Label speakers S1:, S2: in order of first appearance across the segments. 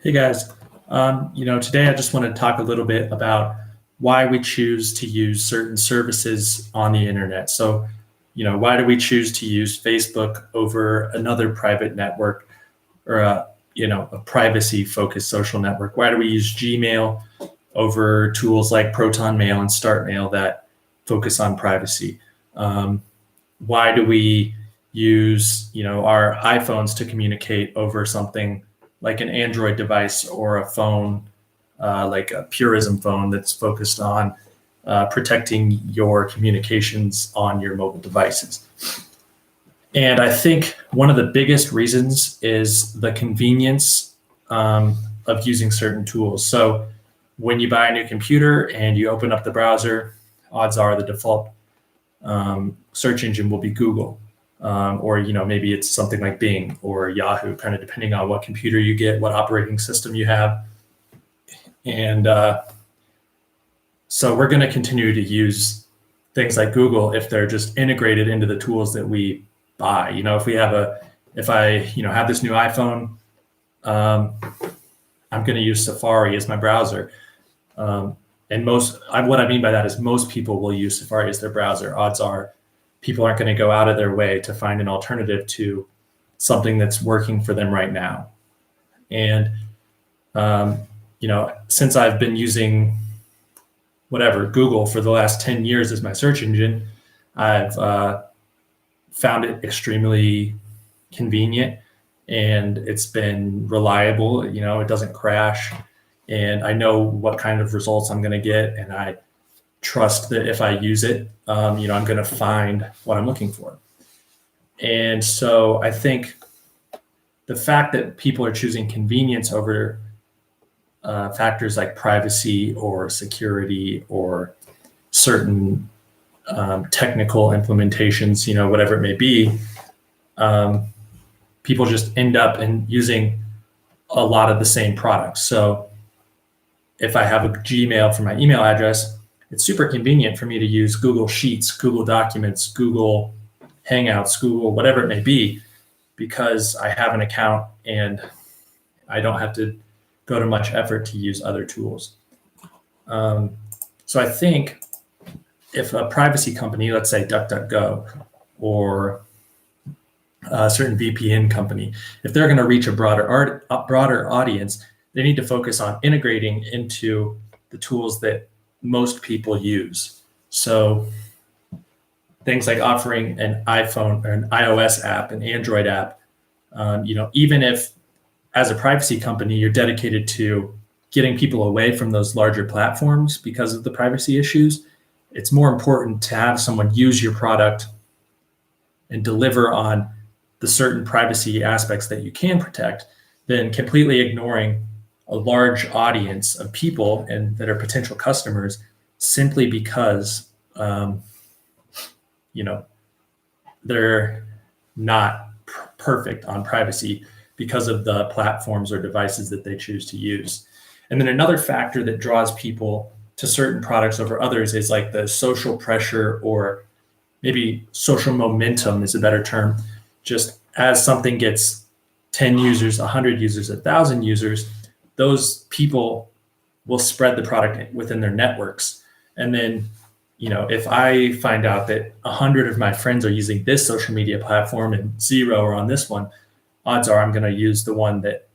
S1: Hey guys, today I just want to talk a little bit about why we choose to use certain services on the internet. So, why do we choose to use Facebook over another private network or a privacy focused social network? Why do we use Gmail over tools like Proton Mail and StartMail that focus on privacy? Why do we use our iPhones to communicate over something like an Android device or a phone like a Purism phone that's focused on protecting your communications on your mobile devices? And I think one of the biggest reasons is the convenience of using certain tools. So when you buy a new computer and you open up the browser, odds are the default search engine will be Google, or maybe it's something like Bing or Yahoo, kind of depending on what computer you get, what operating system you have. And so we're going to continue to use things like Google if they're just integrated into the tools that we buy. If I have this new iPhone, I'm going to use Safari as my browser. And what I mean by that is most people will use Safari as their browser. Odds are people aren't going to go out of their way to find an alternative to something that's working for them right now. And, since I've been using Google for the last 10 years as my search engine, I've found it extremely convenient and it's been reliable. It doesn't crash. And I know what kind of results I'm going to get, and I trust that if I use it, I'm going to find what I'm looking for. And so I think the fact that people are choosing convenience over factors like privacy or security or certain technical implementations, whatever it may be, people just end up using a lot of the same products. So if I have a Gmail for my email address, it's super convenient for me to use Google Sheets, Google Documents, Google Hangouts, Google, whatever it may be, because I have an account and I don't have to go to much effort to use other tools. So I think if a privacy company, let's say DuckDuckGo or a certain VPN company, if they're going to reach a broader audience, they need to focus on integrating into the tools that most people use. So things like offering an iPhone or an iOS app, an Android app, even if as a privacy company, you're dedicated to getting people away from those larger platforms because of the privacy issues, it's more important to have someone use your product and deliver on the certain privacy aspects that you can protect than completely ignoring a large audience of people and that are potential customers simply because they're not perfect on privacy because of the platforms or devices that they choose to use. And then another factor that draws people to certain products over others is like the social pressure, or maybe social momentum is a better term. Just as something gets 10 users, 100 users, 1,000 users, those people will spread the product within their networks. And then, if I find out that 100 of my friends are using this social media platform and 0 are on this one, odds are I'm going to use the one that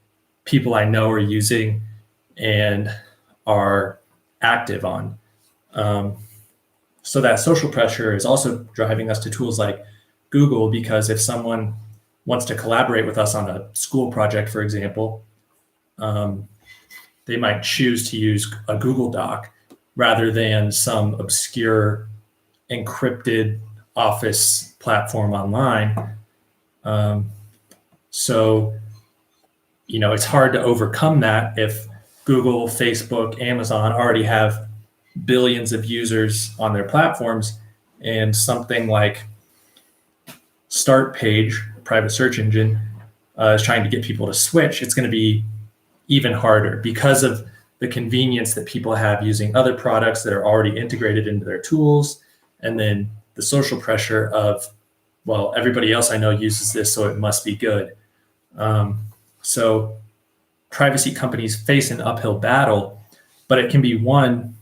S1: people I know are using and are active on. So that social pressure is also driving us to tools like Google, because if someone wants to collaborate with us on a school project, for example, they might choose to use a Google Doc rather than some obscure encrypted Office platform online. So it's hard to overcome that if Google, Facebook, Amazon already have billions of users on their platforms, and something like Startpage, a private search engine, is trying to get people to switch. It's going to be even harder because of the convenience that people have using other products that are already integrated into their tools, and then the social pressure of, well, everybody else I know uses this, so it must be good. So privacy companies face an uphill battle, but it can be won,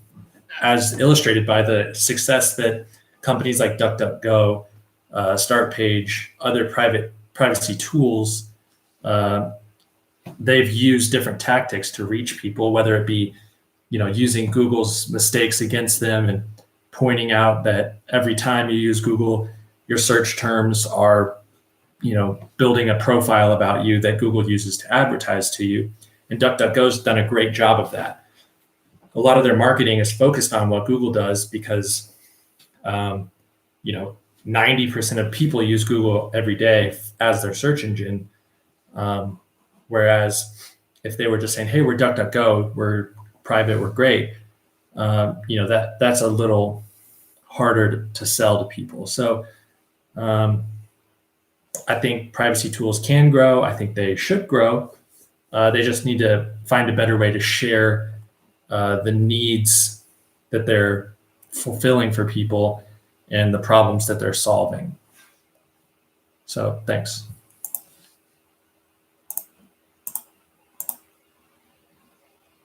S1: as illustrated by the success that companies like DuckDuckGo, StartPage, other privacy tools, they've used different tactics to reach people, whether it be, using Google's mistakes against them and pointing out that every time you use Google, your search terms are, building a profile about you that Google uses to advertise to you. And DuckDuckGo's done a great job of that. A lot of their marketing is focused on what Google does because, 90% of people use Google every day as their search engine. Whereas if they were just saying, hey, we're DuckDuckGo, we're private, we're great, that's a little harder to sell to people. So I think privacy tools can grow. I think they should grow. They just need to find a better way to share the needs that they're fulfilling for people and the problems that they're solving. So thanks.